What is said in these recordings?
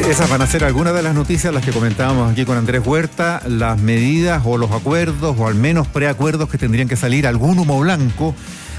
Esas van a ser algunas de las noticias, las que comentábamos aquí con Andrés Huerta, las medidas o los acuerdos, o al menos preacuerdos que tendrían que salir, algún humo blanco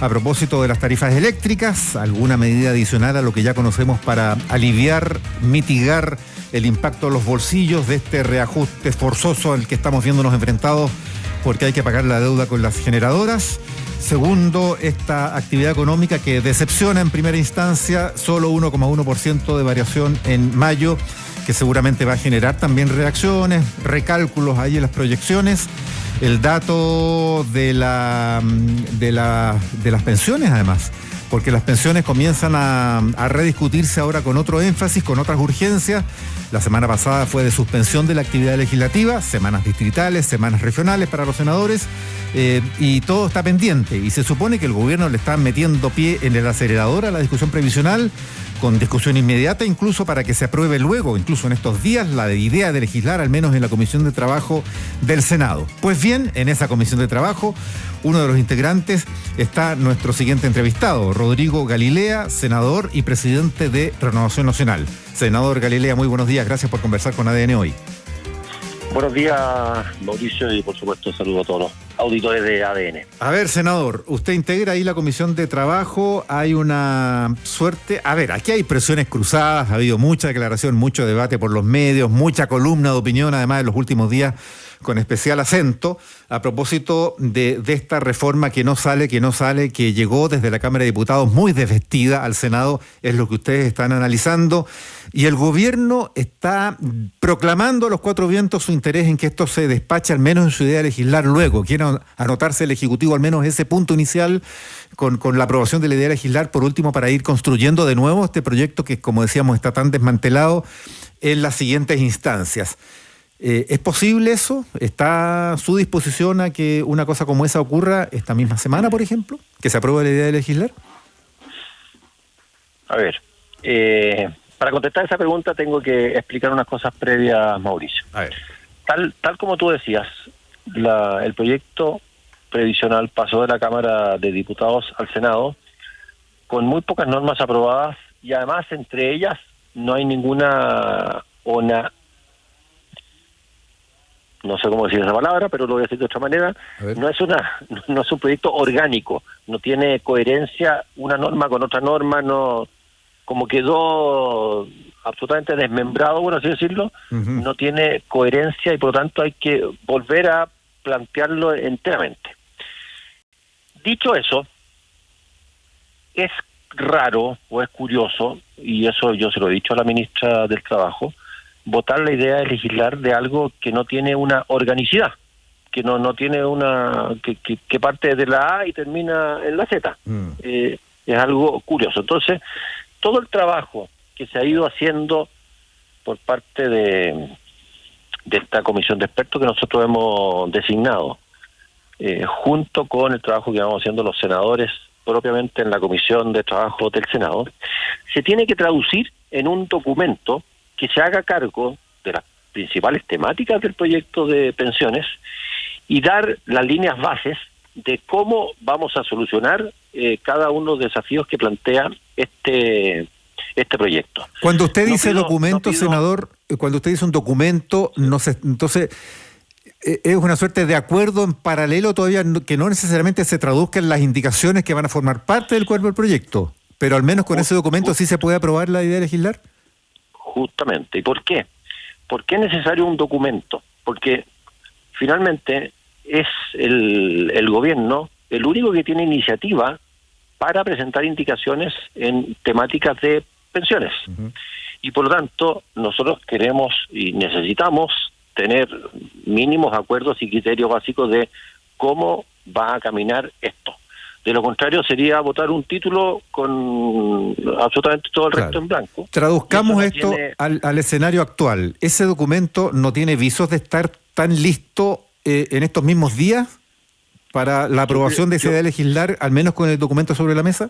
a propósito de las tarifas eléctricas, alguna medida adicional a lo que ya conocemos para aliviar, mitigar el impacto en los bolsillos de este reajuste forzoso al que estamos viéndonos enfrentados porque hay que pagar la deuda con las generadoras. Segundo, esta actividad económica que decepciona en primera instancia, solo 1,1% de variación en mayo, que seguramente va a generar también reacciones, recálculos ahí en las proyecciones. El dato de las pensiones, además, porque las pensiones comienzan a rediscutirse ahora con otro énfasis, con otras urgencias. La semana pasada fue de suspensión de la actividad legislativa, semanas distritales, semanas regionales para los senadores, y todo está pendiente. Y se supone que el gobierno le está metiendo pie en el acelerador a la discusión previsional, con discusión inmediata incluso para que se apruebe luego, incluso en estos días, la idea de legislar, al menos en la Comisión de Trabajo del Senado. Pues bien, en esa Comisión de Trabajo, uno de los integrantes está nuestro siguiente entrevistado, Rodrigo Galilea, senador y presidente de Renovación Nacional. Senador Galilea, muy buenos días, gracias por conversar con ADN hoy. Buenos días, Mauricio, y por supuesto saludo a todos los auditores de ADN. A ver, senador, usted integra ahí la Comisión de Trabajo, hay una suerte... A ver, aquí hay presiones cruzadas, ha habido mucha declaración, mucho debate por los medios, mucha columna de opinión, además en los últimos días, con especial acento, a propósito de esta reforma que no sale, que llegó desde la Cámara de Diputados muy desvestida al Senado, es lo que ustedes están analizando, y el gobierno está proclamando a los cuatro vientos su interés en que esto se despache, al menos en su idea de legislar luego. Quiere anotarse el Ejecutivo al menos ese punto inicial con la aprobación de la idea de legislar, por último, para ir construyendo de nuevo este proyecto que, como decíamos, está tan desmantelado en las siguientes instancias. ¿Es posible eso? ¿Está a su disposición a que una cosa como esa ocurra esta misma semana, por ejemplo? ¿Que se apruebe la idea de legislar? A ver, para contestar esa pregunta tengo que explicar unas cosas previas, Mauricio. A ver. Tal como tú decías, el proyecto previsional pasó de la Cámara de Diputados al Senado con muy pocas normas aprobadas y además entre ellas no hay ninguna... no sé cómo decir esa palabra, pero lo voy a decir de otra manera, no es un proyecto orgánico, no tiene coherencia una norma con otra norma, no, como quedó absolutamente desmembrado, por así decirlo, no tiene coherencia y por lo tanto hay que volver a plantearlo enteramente. Dicho eso, es raro o es curioso, y eso yo se lo he dicho a la ministra del Trabajo, votar la idea de legislar de algo que no tiene una organicidad, que no tiene una que parte de la A y termina en la Z. Es algo curioso. Entonces, todo el trabajo que se ha ido haciendo por parte de esta comisión de expertos que nosotros hemos designado, junto con el trabajo que vamos haciendo los senadores propiamente en la Comisión de Trabajo del Senado, se tiene que traducir en un documento que se haga cargo de las principales temáticas del proyecto de pensiones y dar las líneas bases de cómo vamos a solucionar cada uno de los desafíos que plantea este proyecto. Cuando usted dice documento, senador, cuando usted dice un documento, no sé, entonces es una suerte de acuerdo en paralelo todavía que no necesariamente se traduzcan las indicaciones que van a formar parte del cuerpo del proyecto, pero al menos con ese documento sí se puede aprobar la idea de legislar. Justamente. ¿Y por qué? ¿Por qué es necesario un documento? Porque finalmente es el gobierno el único que tiene iniciativa para presentar indicaciones en temáticas de pensiones. Y por lo tanto, nosotros queremos y necesitamos tener mínimos acuerdos y criterios básicos de cómo va a caminar esto. De lo contrario, sería votar un título con absolutamente todo el resto en blanco. Traduzcamos esto al escenario actual. ¿Ese documento no tiene visos de estar tan listo en estos mismos días para la aprobación de esa idea de legislar, al menos con el documento sobre la mesa?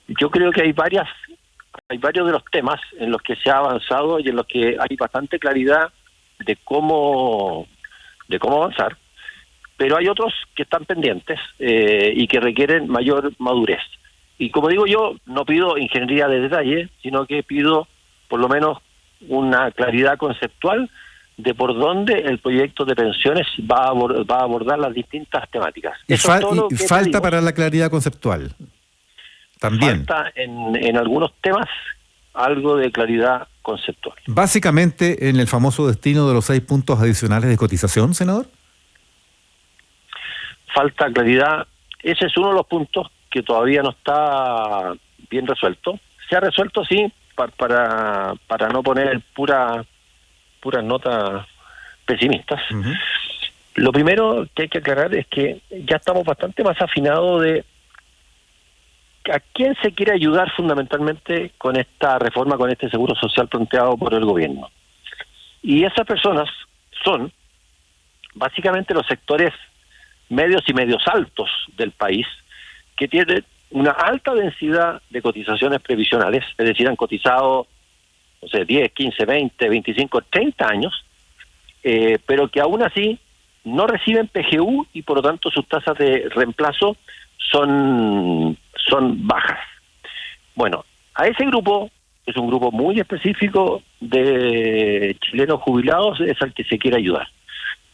Yo creo que hay varios de los temas en los que se ha avanzado y en los que hay bastante claridad de cómo avanzar. Pero hay otros que están pendientes y que requieren mayor madurez. Y como digo yo, no pido ingeniería de detalle, sino que pido por lo menos una claridad conceptual de por dónde el proyecto de pensiones va a abordar las distintas temáticas. Y falta para la claridad conceptual. También. Falta en algunos temas algo de claridad conceptual. Básicamente en el famoso destino de los 6 puntos adicionales de cotización, senador. Falta claridad. Ese es uno de los puntos que todavía no está bien resuelto. Se ha resuelto, sí, para no poner puras notas pesimistas. Uh-huh. Lo primero que hay que aclarar es que ya estamos bastante más afinados de a quién se quiere ayudar fundamentalmente con esta reforma, con este seguro social planteado por el gobierno. Y esas personas son básicamente los sectores medios y medios altos del país, que tienen una alta densidad de cotizaciones previsionales, es decir, han cotizado, no sé, 10, 15, 20, 25, 30 años, pero que aún así no reciben PGU y por lo tanto sus tasas de reemplazo son bajas. Bueno, a ese grupo, es un grupo muy específico de chilenos jubilados, es al que se quiere ayudar.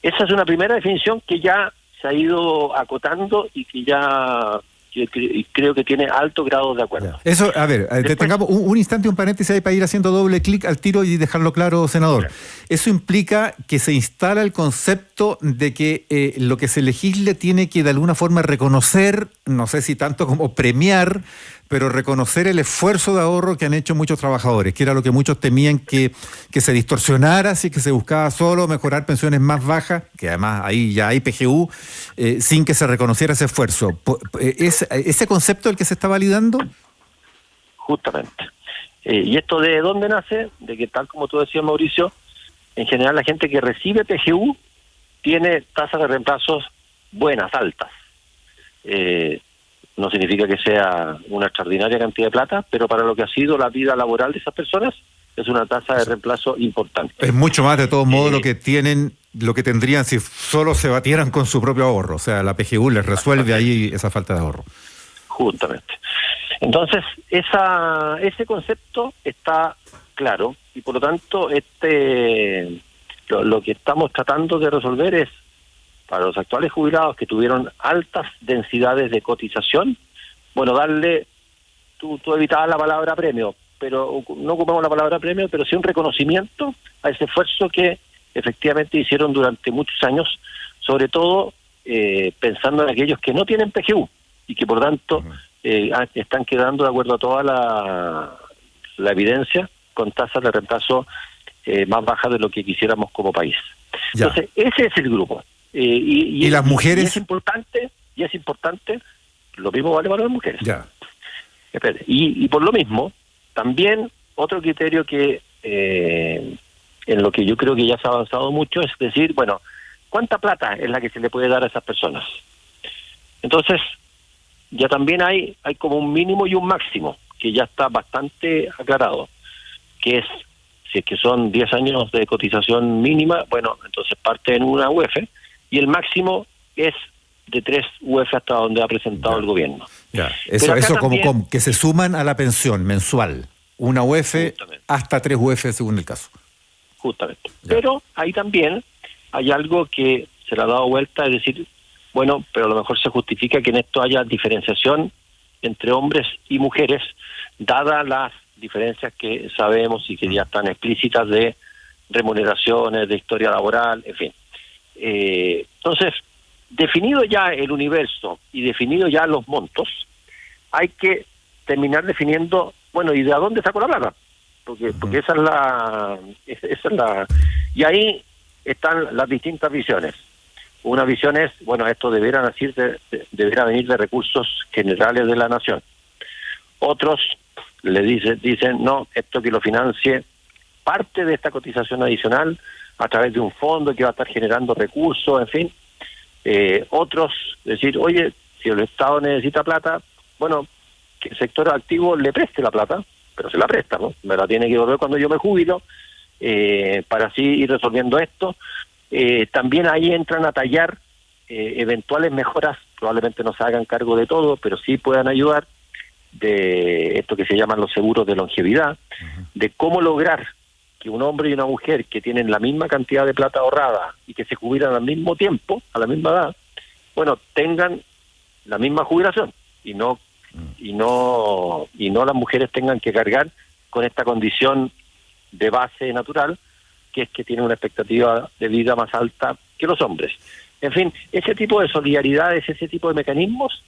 Esa es una primera definición que ya se ha ido acotando y que ya creo que tiene alto grado de acuerdo. Eso, a ver, detengamos un instante, un paréntesis ahí para ir haciendo doble clic al tiro y dejarlo claro, senador. Eso implica que se instala el concepto de que lo que se legisle tiene que de alguna forma reconocer, no sé si tanto como premiar, pero reconocer el esfuerzo de ahorro que han hecho muchos trabajadores, que era lo que muchos temían que se distorsionara, si que se buscaba solo mejorar pensiones más bajas, que además ahí ya hay PGU, sin que se reconociera ese esfuerzo. ¿Es ese concepto el que se está validando? Justamente. ¿Y esto de dónde nace? De que, tal como tú decías, Mauricio, en general la gente que recibe PGU tiene tasas de reemplazos buenas, altas. No significa que sea una extraordinaria cantidad de plata, pero para lo que ha sido la vida laboral de esas personas es una tasa de reemplazo importante. Es mucho más, de todos modos, lo que tendrían si solo se batieran con su propio ahorro. O sea, la PGU les resuelve ahí esa falta de ahorro. Justamente. Entonces, ese concepto está claro y por lo tanto lo que estamos tratando de resolver es, para los actuales jubilados que tuvieron altas densidades de cotización, bueno, darle, tú evitabas la palabra premio, pero no ocupamos la palabra premio, pero sí un reconocimiento a ese esfuerzo que efectivamente hicieron durante muchos años, sobre todo pensando en aquellos que no tienen PGU y que por tanto están quedando, de acuerdo a toda la evidencia, con tasas de reemplazo más bajas de lo que quisiéramos como país. Ya. Entonces, ese es el grupo. ¿Y las mujeres? Y es importante, lo mismo vale para las mujeres. Ya. Y por lo mismo, también otro criterio que en lo que yo creo que ya se ha avanzado mucho es decir, bueno, ¿cuánta plata es la que se le puede dar a esas personas? Entonces, ya también hay como un mínimo y un máximo, que ya está bastante aclarado, que es, si es que son 10 años de cotización mínima, bueno, entonces parte en una UF, y el máximo es de 3 UF hasta donde ha presentado el gobierno. Ya. Eso también, como que se suman a la pensión mensual, una UF hasta 3 UF según el caso. Justamente. Ya. Pero ahí también hay algo que se le ha dado vuelta, es decir, bueno, pero a lo mejor se justifica que en esto haya diferenciación entre hombres y mujeres, dadas las diferencias que sabemos y que ya están explícitas de remuneraciones, de historia laboral, en fin. Entonces, definido ya el universo y definido ya los montos, hay que terminar definiendo, bueno, ¿y de dónde saco la plata? Porque esa es la... Y ahí están las distintas visiones. Una visión es, bueno, esto deberá venir de recursos generales de la nación. Otros le dicen, no, esto que lo financie parte de esta cotización adicional a través de un fondo que va a estar generando recursos, en fin. Otros decir, oye, si el Estado necesita plata, bueno, que el sector activo le preste la plata, pero se la presta, ¿no? Me la tiene que devolver cuando yo me jubilo, para así ir resolviendo esto. También ahí entran a tallar eventuales mejoras, probablemente no se hagan cargo de todo, pero sí puedan ayudar, de esto que se llaman los seguros de longevidad, de cómo lograr que un hombre y una mujer que tienen la misma cantidad de plata ahorrada y que se jubilan al mismo tiempo, a la misma edad, bueno, tengan la misma jubilación y no las mujeres tengan que cargar con esta condición de base natural, que es que tienen una expectativa de vida más alta que los hombres. En fin, ese tipo de solidaridades, ese tipo de mecanismos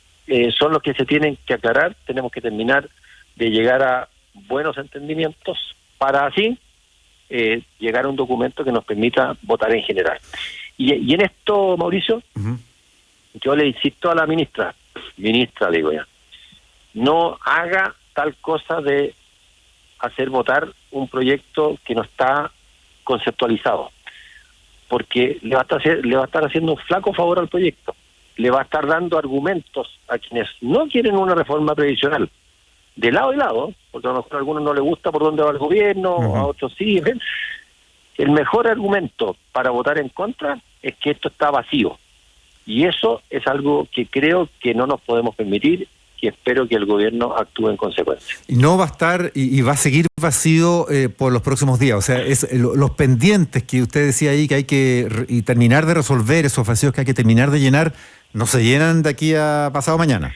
son los que se tienen que aclarar. Tenemos que terminar de llegar a buenos entendimientos para así llegar a un documento que nos permita votar en general. Y en esto, Mauricio, yo le insisto a la ministra, digo ya, no haga tal cosa de hacer votar un proyecto que no está conceptualizado, porque le va a estar haciendo un flaco favor al proyecto, le va a estar dando argumentos a quienes no quieren una reforma previsional, de lado y lado, porque a lo mejor a algunos no les gusta por dónde va el gobierno, a otros sí. El mejor argumento para votar en contra es que esto está vacío, y eso es algo que creo que no nos podemos permitir, y espero que el gobierno actúe en consecuencia. Y no va a estar y va a seguir vacío por los próximos días. O sea, los pendientes que usted decía ahí que hay que terminar de resolver, esos vacíos que hay que terminar de llenar, no se llenan de aquí a pasado mañana.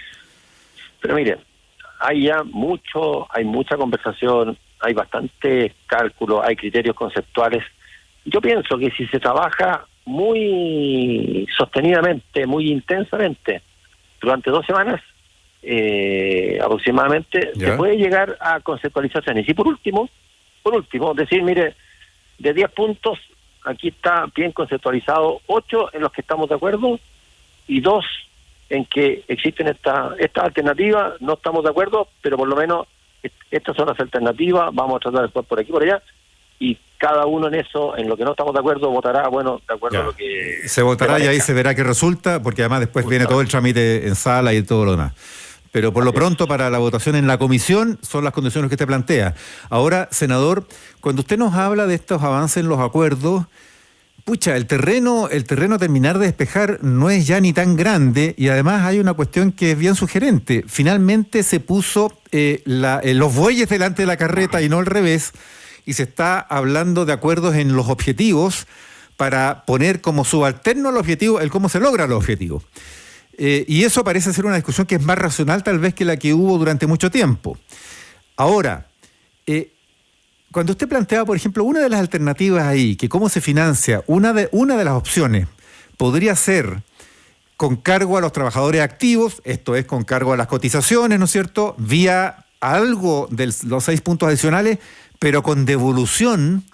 Pero miren, hay mucha conversación, hay bastante cálculo, hay criterios conceptuales. Yo pienso que si se trabaja muy sostenidamente, muy intensamente, durante 2 semanas, aproximadamente, se puede llegar a conceptualizaciones. Y por último, decir, mire, de 10 puntos, aquí está bien conceptualizado 8 en los que estamos de acuerdo y 2 en que existen estas alternativas, no estamos de acuerdo, pero por lo menos estas son las alternativas, vamos a tratar después por aquí por allá, y cada uno en eso, en lo que no estamos de acuerdo, votará, bueno, de acuerdo a lo que... Se votará y ahí se verá qué resulta, porque además después viene todo el trámite en sala y todo lo demás. Pero por lo pronto, para la votación en la comisión, son las condiciones que usted plantea. Ahora, senador, cuando usted nos habla de estos avances en los acuerdos, pucha, el terreno a terminar de despejar no es ya ni tan grande, y además hay una cuestión que es bien sugerente. Finalmente se puso los bueyes delante de la carreta y no al revés, y se está hablando de acuerdos en los objetivos para poner como subalterno al objetivo el cómo se logra los objetivos. Y eso parece ser una discusión que es más racional tal vez que la que hubo durante mucho tiempo. Ahora, cuando usted planteaba, por ejemplo, una de las alternativas ahí, que cómo se financia, una de las opciones podría ser con cargo a los trabajadores activos, esto es con cargo a las cotizaciones, ¿no es cierto?, vía algo de los 6 puntos adicionales, pero con devolución.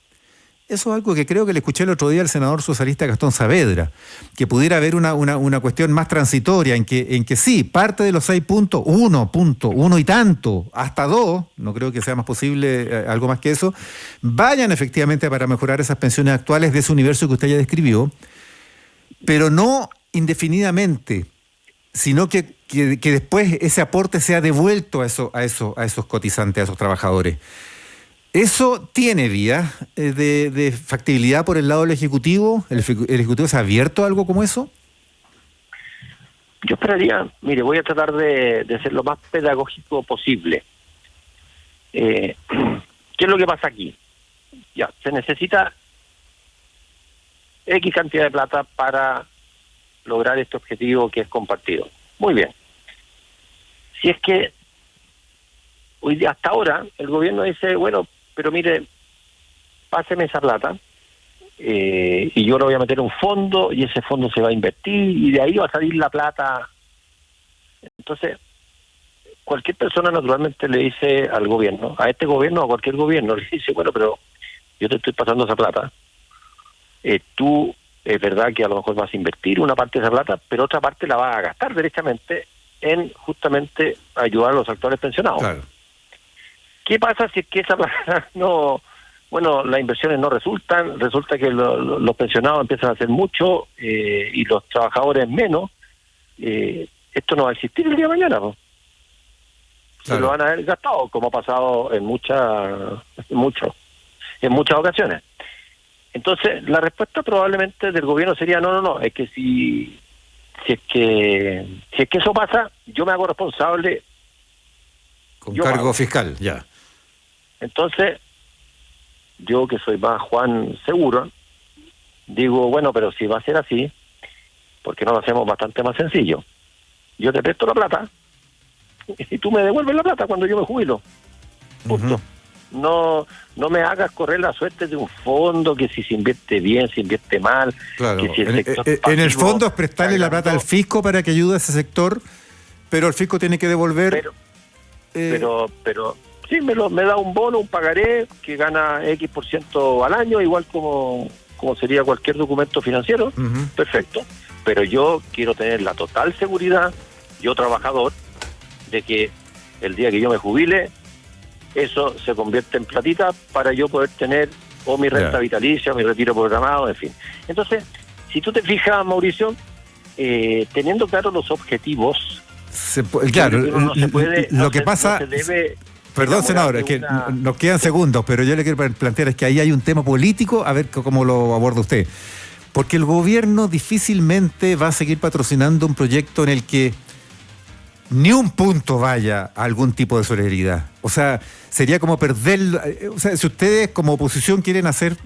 Eso es algo que creo que le escuché el otro día al senador socialista Gastón Saavedra, que pudiera haber una cuestión más transitoria en que sí, parte de los 6 puntos, 1 y tanto, hasta 2, no creo que sea más posible algo más que eso, vayan efectivamente para mejorar esas pensiones actuales de ese universo que usted ya describió, pero no indefinidamente, sino que después ese aporte sea devuelto a esos cotizantes, a esos trabajadores. ¿Eso tiene vía de factibilidad por el lado del Ejecutivo? ¿El Ejecutivo se ha abierto a algo como eso? Yo esperaría, mire, voy a tratar de ser lo más pedagógico posible. ¿Qué es lo que pasa aquí? Ya, se necesita X cantidad de plata para lograr este objetivo que es compartido. Muy bien. Si es que hoy día, hasta ahora, el gobierno dice, bueno, pero mire, páseme esa plata y yo lo voy a meter en un fondo y ese fondo se va a invertir y de ahí va a salir la plata. Entonces, cualquier persona naturalmente le dice al gobierno, a este gobierno, a cualquier gobierno, le dice, bueno, pero yo te estoy pasando esa plata. Tú, es verdad que a lo mejor vas a invertir una parte de esa plata, pero otra parte la vas a gastar derechamente en justamente ayudar a los actuales pensionados. Claro. ¿Qué pasa si es que esa plata no, bueno, las inversiones no resulta que los pensionados empiezan a hacer mucho y los trabajadores menos? Esto no va a existir el día de mañana, ¿no? Claro. Se lo van a haber gastado, como ha pasado en muchas ocasiones. Entonces, la respuesta probablemente del gobierno sería no, es que si es que eso pasa, yo me hago responsable con cargo fiscal, ya. Entonces, yo que soy más Juan seguro, digo, bueno, pero si va a ser así, ¿por qué no lo hacemos bastante más sencillo? Yo te presto la plata y tú me devuelves la plata cuando yo me jubilo. Punto. No me hagas correr la suerte de un fondo que si se invierte bien, se invierte mal. Claro. Que si el sector en el fondo es prestarle la plata al fisco para que ayude a ese sector, pero el fisco tiene que devolver. Pero sí, me da un bono, un pagaré que gana X% al año, igual como sería cualquier documento financiero. Perfecto. Pero yo quiero tener la total seguridad, yo trabajador, de que el día que yo me jubile, eso se convierte en platita para yo poder tener o mi renta vitalicia, o mi retiro programado, en fin. Entonces, si tú te fijas, Mauricio, teniendo claros los objetivos, claro, lo que pasa... Perdón, senador, es que nos quedan segundos, pero yo le quiero plantear es que ahí hay un tema político, a ver cómo lo aborda usted. Porque el gobierno difícilmente va a seguir patrocinando un proyecto en el que ni un punto vaya a algún tipo de solidaridad. O sea, sería como perder... O sea, si ustedes como oposición quieren hacer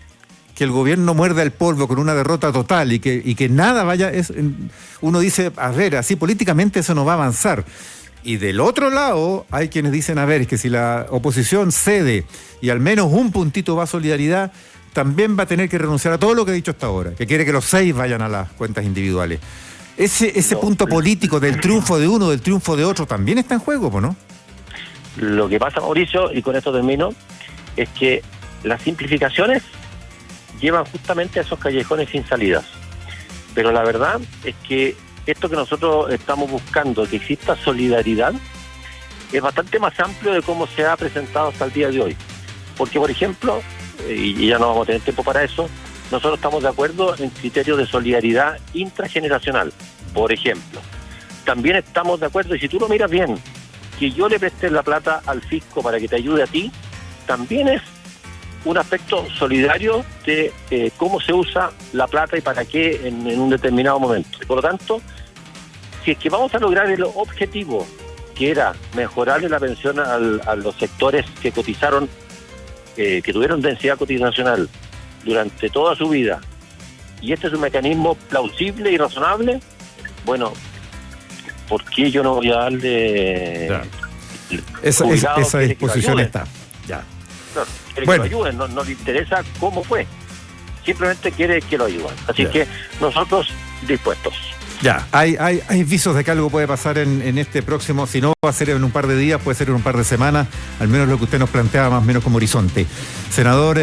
que el gobierno muerda el polvo con una derrota total y que nada vaya... uno dice, a ver, así políticamente eso no va a avanzar. Y del otro lado hay quienes dicen, a ver, es que si la oposición cede y al menos un puntito va a solidaridad, también va a tener que renunciar a todo lo que ha dicho hasta ahora, que quiere que los 6 vayan a las cuentas individuales. Ese punto político del triunfo de uno, del triunfo de otro, también está en juego, ¿no? Lo que pasa, Mauricio, y con esto termino, es que las simplificaciones llevan justamente a esos callejones sin salidas. Pero la verdad es que esto que nosotros estamos buscando, que exista solidaridad, es bastante más amplio de cómo se ha presentado hasta el día de hoy. Porque, por ejemplo, y ya no vamos a tener tiempo para eso, nosotros estamos de acuerdo en criterios de solidaridad intrageneracional, por ejemplo. También estamos de acuerdo, y si tú lo miras bien, que yo le presté la plata al fisco para que te ayude a ti, también es un aspecto solidario de cómo se usa la plata y para qué en un determinado momento. Y por lo tanto, si es que vamos a lograr el objetivo, que era mejorarle la pensión a los sectores que cotizaron, que tuvieron densidad cotizacional durante toda su vida, y este es un mecanismo plausible y razonable, bueno, ¿por qué yo no voy a darle... Ya. Esa disposición está. Ya. Claro, quiere que lo ayuden, no le interesa cómo fue, simplemente quiere que lo ayuden. Así que nosotros dispuestos. Ya, hay visos de que algo puede pasar en este próximo, si no va a ser en un par de días, puede ser en un par de semanas, al menos lo que usted nos planteaba más o menos como horizonte. Senador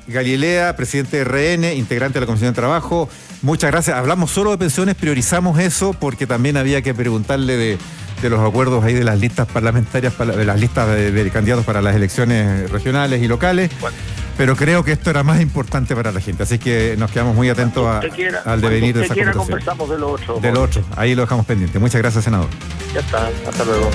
Galilea, presidente de RN, integrante de la Comisión de Trabajo, muchas gracias. Hablamos solo de pensiones, priorizamos eso porque también había que preguntarle de los acuerdos ahí de las listas parlamentarias, de las listas de candidatos para las elecciones regionales y locales. Bueno. Pero creo que esto era más importante para la gente, así que nos quedamos muy atentos al devenir de esa conversación. Conversamos de lo otro. De lo otro, ahí lo dejamos pendiente. Muchas gracias, senador. Ya está, hasta luego.